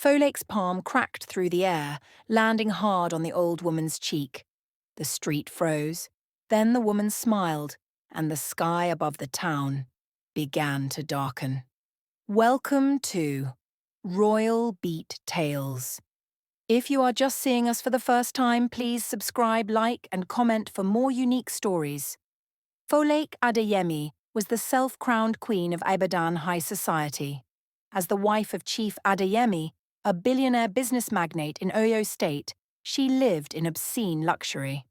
Folake's palm cracked through the air, landing hard on the old woman's cheek. The street froze. Then the woman smiled, and the sky above the town began to darken. Welcome to Royal Beat Tales. If you are just seeing us for the first time, please subscribe, like, and comment for more unique stories. Folake Adeyemi was the self-crowned queen of Ibadan high society. As the wife of Chief Adeyemi, a billionaire business magnate in Oyo State, she lived in obscene luxury.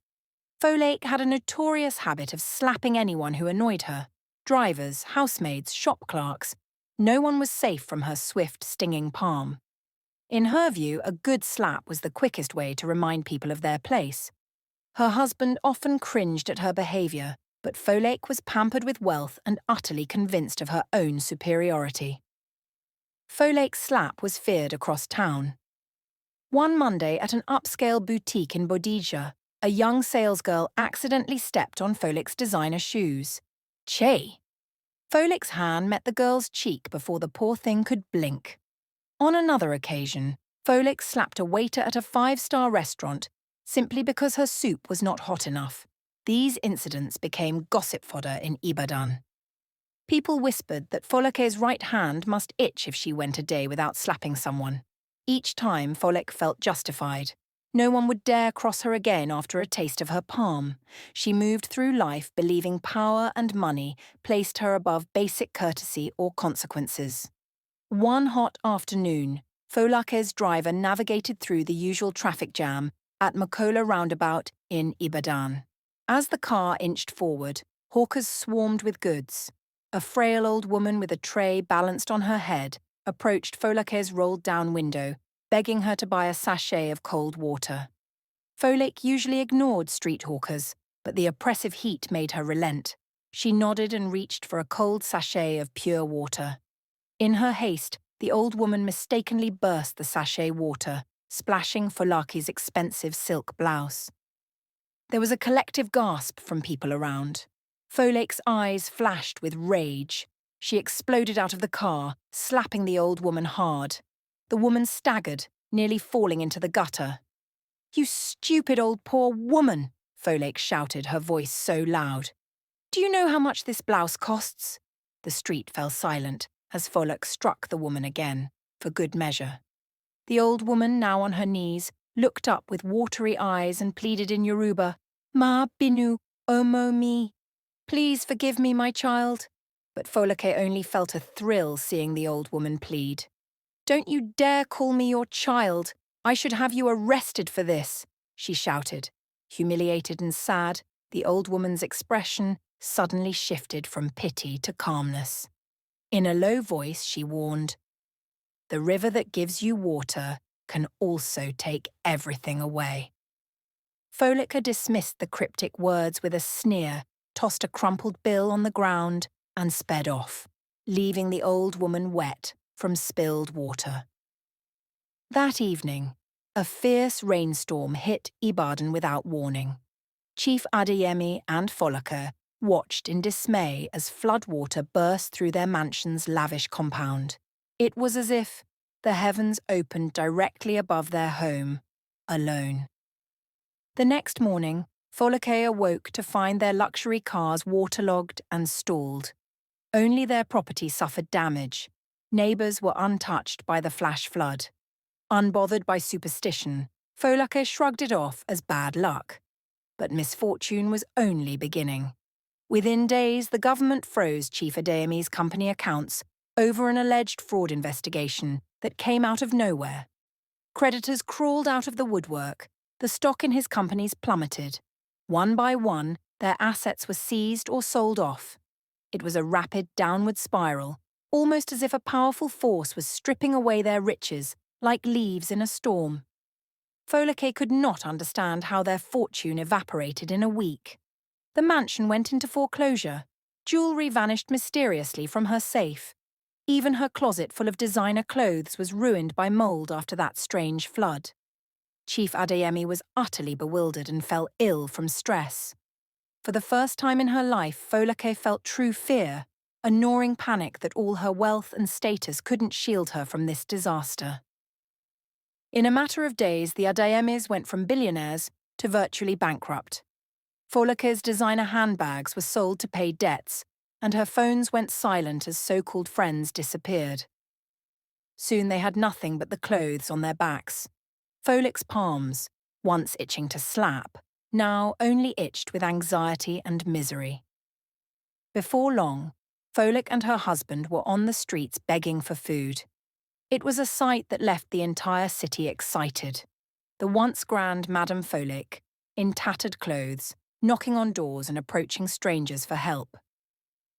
Folake had a notorious habit of slapping anyone who annoyed her. Drivers, housemaids, shop clerks. No one was safe from her swift, stinging palm. In her view, a good slap was the quickest way to remind people of their place. Her husband often cringed at her behaviour, but Folake was pampered with wealth and utterly convinced of her own superiority. Folake's slap was feared across town. One Monday at an upscale boutique in Bodija, a young salesgirl accidentally stepped on Folake's designer shoes. Che! Folake's hand met the girl's cheek before the poor thing could blink. On another occasion, Folake slapped a waiter at a five-star restaurant simply because her soup was not hot enough. These incidents became gossip fodder in Ibadan. People whispered that Folake's right hand must itch if she went a day without slapping someone. Each time, Folake felt justified. No one would dare cross her again after a taste of her palm. She moved through life believing power and money placed her above basic courtesy or consequences. One hot afternoon, Folake's driver navigated through the usual traffic jam at Makola roundabout in Ibadan. As the car inched forward, hawkers swarmed with goods. A frail old woman with a tray balanced on her head approached Folake's rolled-down window, begging her to buy a sachet of cold water. Folake usually ignored street hawkers, but the oppressive heat made her relent. She nodded and reached for a cold sachet of pure water. In her haste, the old woman mistakenly burst the sachet water, splashing Folake's expensive silk blouse. There was a collective gasp from people around. Folake's eyes flashed with rage. She exploded out of the car, slapping the old woman hard. The woman staggered, nearly falling into the gutter. "You stupid old poor woman!" Folake shouted, her voice so loud. "Do you know how much this blouse costs?" The street fell silent as Folake struck the woman again, for good measure. The old woman, now on her knees, looked up with watery eyes and pleaded in Yoruba, "Ma binu omo mi. Please forgive me, my child." But Folake only felt a thrill seeing the old woman plead. "Don't you dare call me your child. I should have you arrested for this," she shouted. Humiliated and sad, the old woman's expression suddenly shifted from pity to calmness. In a low voice, she warned, "The river that gives you water can also take everything away." Folake dismissed the cryptic words with a sneer, tossed a crumpled bill on the ground, and sped off, leaving the old woman wet from spilled water. That evening, a fierce rainstorm hit Ibadan without warning. Chief Adeyemi and Folake watched in dismay as floodwater burst through their mansion's lavish compound. It was as if the heavens opened directly above their home, alone. The next morning, Folake awoke to find their luxury cars waterlogged and stalled. Only their property suffered damage. Neighbours were untouched by the flash flood. Unbothered by superstition, Folake shrugged it off as bad luck. But misfortune was only beginning. Within days, the government froze Chief Adeyemi's company accounts over an alleged fraud investigation that came out of nowhere. Creditors crawled out of the woodwork. The stock in his companies plummeted. One by one, their assets were seized or sold off. It was a rapid downward spiral, almost as if a powerful force was stripping away their riches, like leaves in a storm. Folake could not understand how their fortune evaporated in a week. The mansion went into foreclosure. Jewellery vanished mysteriously from her safe. Even her closet full of designer clothes was ruined by mould after that strange flood. Chief Adeyemi was utterly bewildered and fell ill from stress. For the first time in her life, Folake felt true fear, a gnawing panic that all her wealth and status couldn't shield her from this disaster. In a matter of days, the Adayemis went from billionaires to virtually bankrupt. Folake's designer handbags were sold to pay debts, and her phones went silent as so-called friends disappeared. Soon they had nothing but the clothes on their backs. Folek's palms, once itching to slap, now only itched with anxiety and misery. Before long, Folek and her husband were on the streets begging for food. It was a sight that left the entire city excited. The once grand Madame Folek, in tattered clothes, knocking on doors and approaching strangers for help.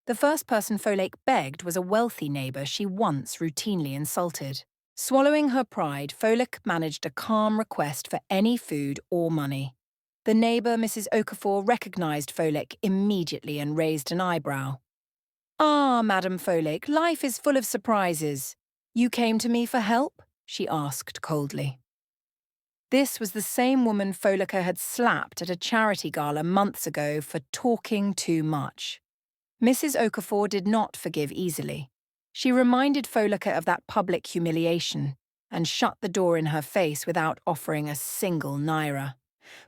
The first person Folek begged was a wealthy neighbour she once routinely insulted. Swallowing her pride, Folek managed a calm request for any food or money. The neighbour, Mrs. Okafor, recognised Folek immediately and raised an eyebrow. "Ah, Madame Folek, life is full of surprises. You came to me for help?" she asked coldly. This was the same woman Folek had slapped at a charity gala months ago for talking too much. Mrs. Okafor did not forgive easily. She reminded Folek of that public humiliation and shut the door in her face without offering a single naira.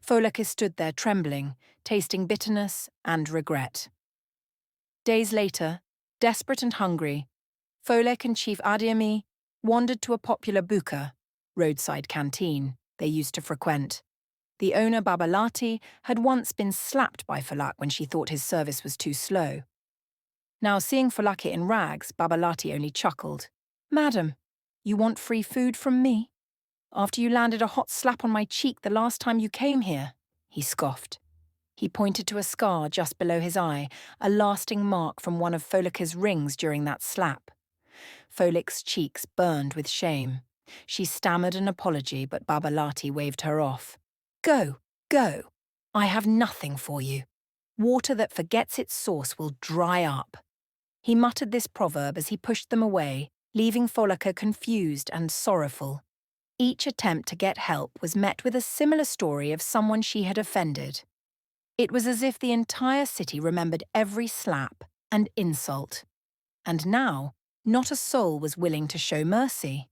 Folek stood there trembling, tasting bitterness and regret. Days later, desperate and hungry, Folek and Chief Adeyemi wandered to a popular buka, roadside canteen, they used to frequent. The owner, Babalati, had once been slapped by Folek when she thought his service was too slow. Now, seeing Folek in rags, Babalati only chuckled. "Madam, you want free food from me? After you landed a hot slap on my cheek the last time you came here," he scoffed. He pointed to a scar just below his eye, a lasting mark from one of Folek's rings during that slap. Folek's cheeks burned with shame. She stammered an apology, but Babalati waved her off. "Go, go. I have nothing for you. Water that forgets its source will dry up." He muttered this proverb as he pushed them away, leaving Folek confused and sorrowful. Each attempt to get help was met with a similar story of someone she had offended. It was as if the entire city remembered every slap and insult. And now, not a soul was willing to show mercy.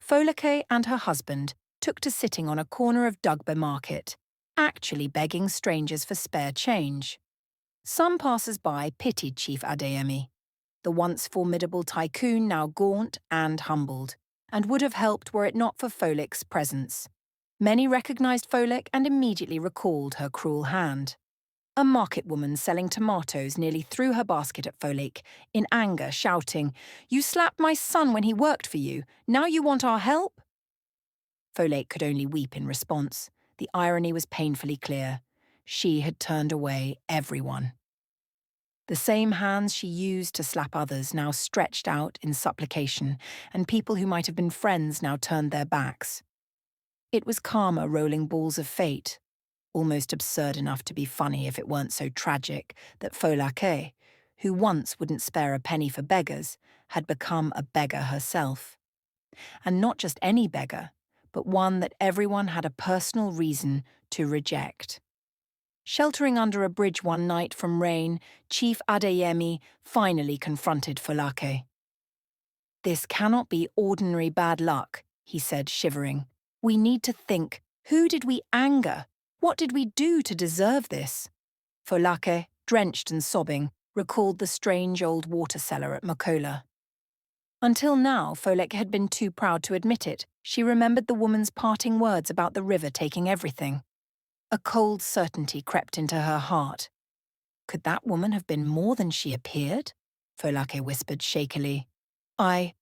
Folek and her husband took to sitting on a corner of Dugbe Market, actually begging strangers for spare change. Some passers-by pitied Chief Adeyemi, the once formidable tycoon now gaunt and humbled, and would have helped were it not for Folek's presence. Many recognised Folek and immediately recalled her cruel hand. A market woman selling tomatoes nearly threw her basket at Folek, in anger, shouting, "You slapped my son when he worked for you. Now you want our help?" Folek could only weep in response. The irony was painfully clear. She had turned away everyone. The same hands she used to slap others now stretched out in supplication, and people who might have been friends now turned their backs. It was karma rolling balls of fate, almost absurd enough to be funny if it weren't so tragic that Folek, who once wouldn't spare a penny for beggars, had become a beggar herself. And not just any beggar, but one that everyone had a personal reason to reject. Sheltering under a bridge one night from rain, Chief Adeyemi finally confronted Folek. "This cannot be ordinary bad luck," he said, shivering. "We need to think, who did we anger? What did we do to deserve this?" Folek, drenched and sobbing, recalled the strange old water cellar at Makola. Until now, Folek had been too proud to admit it. She remembered the woman's parting words about the river taking everything. A cold certainty crept into her heart. Could that woman have been more than she appeared? Folek whispered shakily. I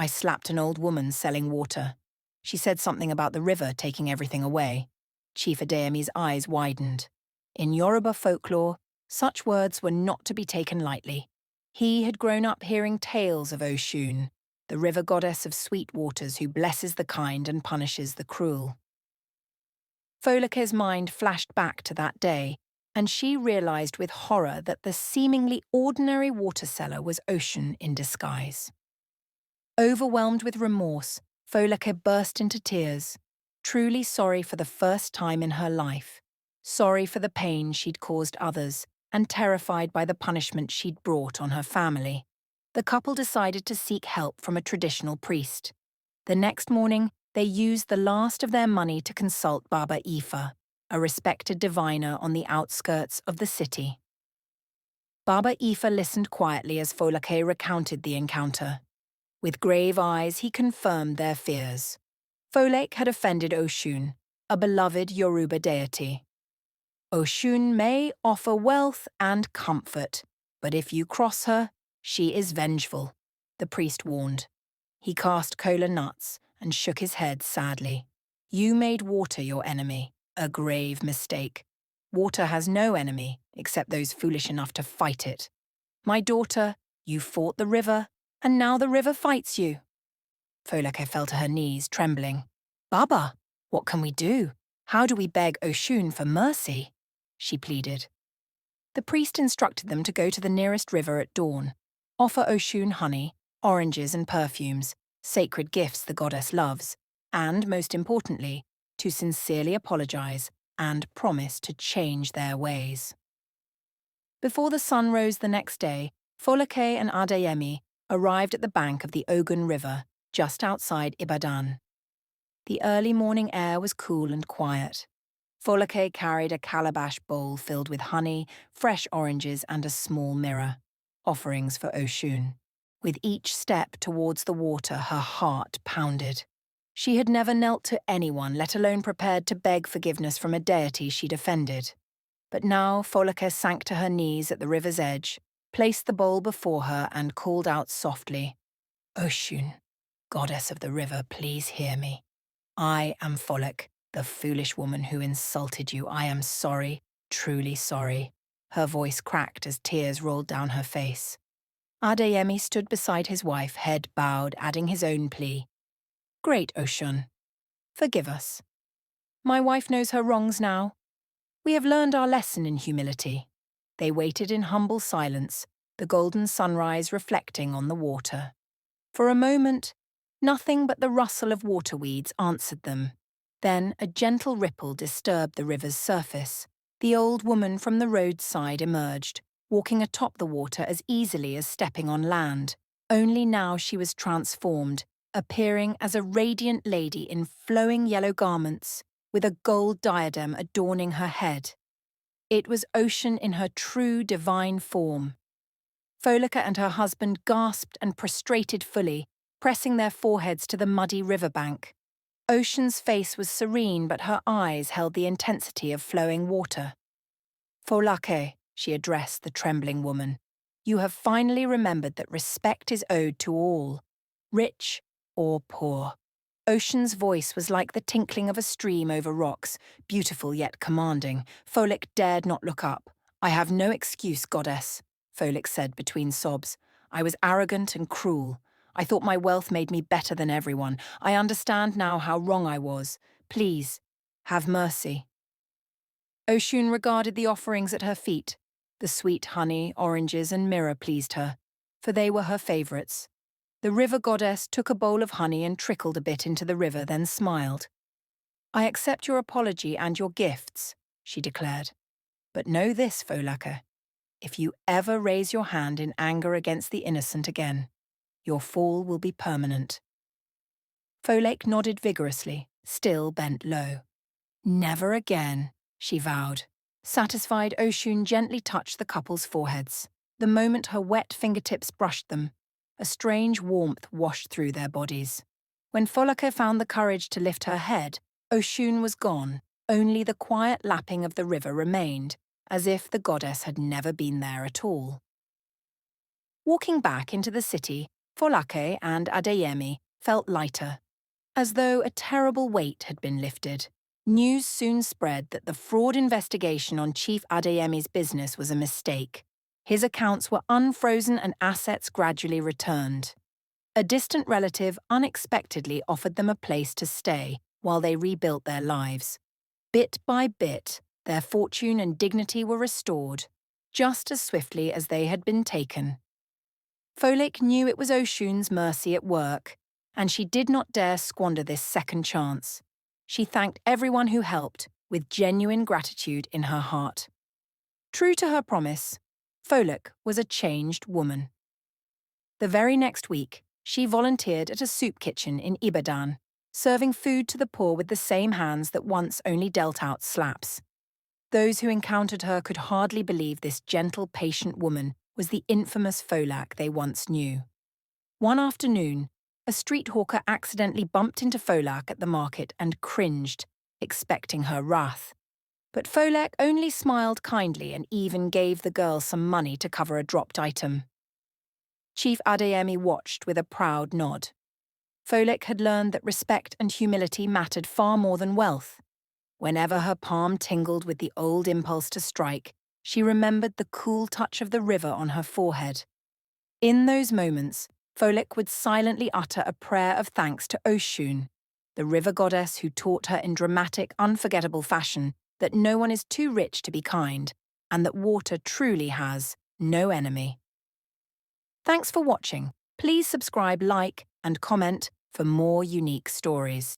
slapped an old woman selling water. She said something about the river taking everything away. Chief Adeyemi's eyes widened. In Yoruba folklore, such words were not to be taken lightly. He had grown up hearing tales of Oshun, the river goddess of sweet waters who blesses the kind and punishes the cruel. Folek's mind flashed back to that day, and she realised with horror that the seemingly ordinary water cellar was Oshun in disguise. Overwhelmed with remorse, Folek burst into tears, truly sorry for the first time in her life, sorry for the pain she'd caused others, and terrified by the punishment she'd brought on her family. The couple decided to seek help from a traditional priest. The next morning, they used the last of their money to consult Baba Ifa, a respected diviner on the outskirts of the city. Baba Ifa listened quietly as Folake recounted the encounter. With grave eyes, he confirmed their fears. Folake had offended Oshun, a beloved Yoruba deity. Oshun may offer wealth and comfort, but if you cross her, she is vengeful, the priest warned. He cast kola nuts and shook his head sadly. You made water your enemy, a grave mistake. Water has no enemy except those foolish enough to fight it. My daughter, you fought the river, and now the river fights you. Folake fell to her knees, trembling. Baba, what can we do? How do we beg Oshun for mercy? She pleaded. The priest instructed them to go to the nearest river at dawn, offer Oshun honey, oranges and perfumes, sacred gifts the goddess loves, and, most importantly, to sincerely apologize and promise to change their ways. Before the sun rose the next day, Folake and Adeyemi arrived at the bank of the Ogun River, just outside Ibadan. The early morning air was cool and quiet. Folake carried a calabash bowl filled with honey, fresh oranges and a small mirror, offerings for Oshun. With each step towards the water, her heart pounded. She had never knelt to anyone, let alone prepared to beg forgiveness from a deity she'd offended. But now Folake sank to her knees at the river's edge, placed the bowl before her and called out softly, Oshun, goddess of the river, please hear me. I am Folake, the foolish woman who insulted you. I am sorry, truly sorry. Her voice cracked as tears rolled down her face. Adeyemi stood beside his wife, head bowed, adding his own plea. Great Oshun, forgive us. My wife knows her wrongs now. We have learned our lesson in humility. They waited in humble silence, the golden sunrise reflecting on the water. For a moment, nothing but the rustle of water weeds answered them. Then a gentle ripple disturbed the river's surface. The old woman from the roadside emerged, walking atop the water as easily as stepping on land. Only now she was transformed, appearing as a radiant lady in flowing yellow garments, with a gold diadem adorning her head. It was Oshun in her true divine form. Folake and her husband gasped and prostrated fully, pressing their foreheads to the muddy riverbank. Oshun's face was serene, but her eyes held the intensity of flowing water. Folake, she addressed the trembling woman, you have finally remembered that respect is owed to all, rich or poor. Oshun's voice was like the tinkling of a stream over rocks, beautiful yet commanding. Folake dared not look up. I have no excuse, goddess, Folake said between sobs. I was arrogant and cruel. I thought my wealth made me better than everyone. I understand now how wrong I was. Please, have mercy. Oshun regarded the offerings at her feet. The sweet honey, oranges, and mirror pleased her, for they were her favourites. The river goddess took a bowl of honey and trickled a bit into the river, then smiled. I accept your apology and your gifts, she declared. But know this, Folake. If you ever raise your hand in anger against the innocent again, your fall will be permanent. Folake nodded vigorously, still bent low. Never again, she vowed. Satisfied, Oshun gently touched the couple's foreheads. The moment her wet fingertips brushed them, a strange warmth washed through their bodies. When Folake found the courage to lift her head, Oshun was gone. Only the quiet lapping of the river remained, as if the goddess had never been there at all. Walking back into the city, Folake and Adeyemi felt lighter, as though a terrible weight had been lifted. News soon spread that the fraud investigation on Chief Adeyemi's business was a mistake. His accounts were unfrozen and assets gradually returned. A distant relative unexpectedly offered them a place to stay while they rebuilt their lives. Bit by bit, their fortune and dignity were restored, just as swiftly as they had been taken. Folake knew it was Oshun's mercy at work, and she did not dare squander this second chance. She thanked everyone who helped, with genuine gratitude in her heart. True to her promise, Folake was a changed woman. The very next week, She volunteered at a soup kitchen in Ibadan, serving food to the poor with the same hands that once only dealt out slaps. Those who encountered her could hardly believe this gentle, patient woman was the infamous Folak they once knew. One afternoon, a street hawker accidentally bumped into Folak at the market and cringed, expecting her wrath. But Folak only smiled kindly and even gave the girl some money to cover a dropped item. Chief Adeyemi watched with a proud nod. Folak had learned that respect and humility mattered far more than wealth. Whenever her palm tingled with the old impulse to strike, she remembered the cool touch of the river on her forehead. In those moments, Folak would silently utter a prayer of thanks to Oshun, the river goddess who taught her in dramatic, unforgettable fashion that no one is too rich to be kind, and that water truly has no enemy. Thanks for watching. Please subscribe, like, and comment for more unique stories.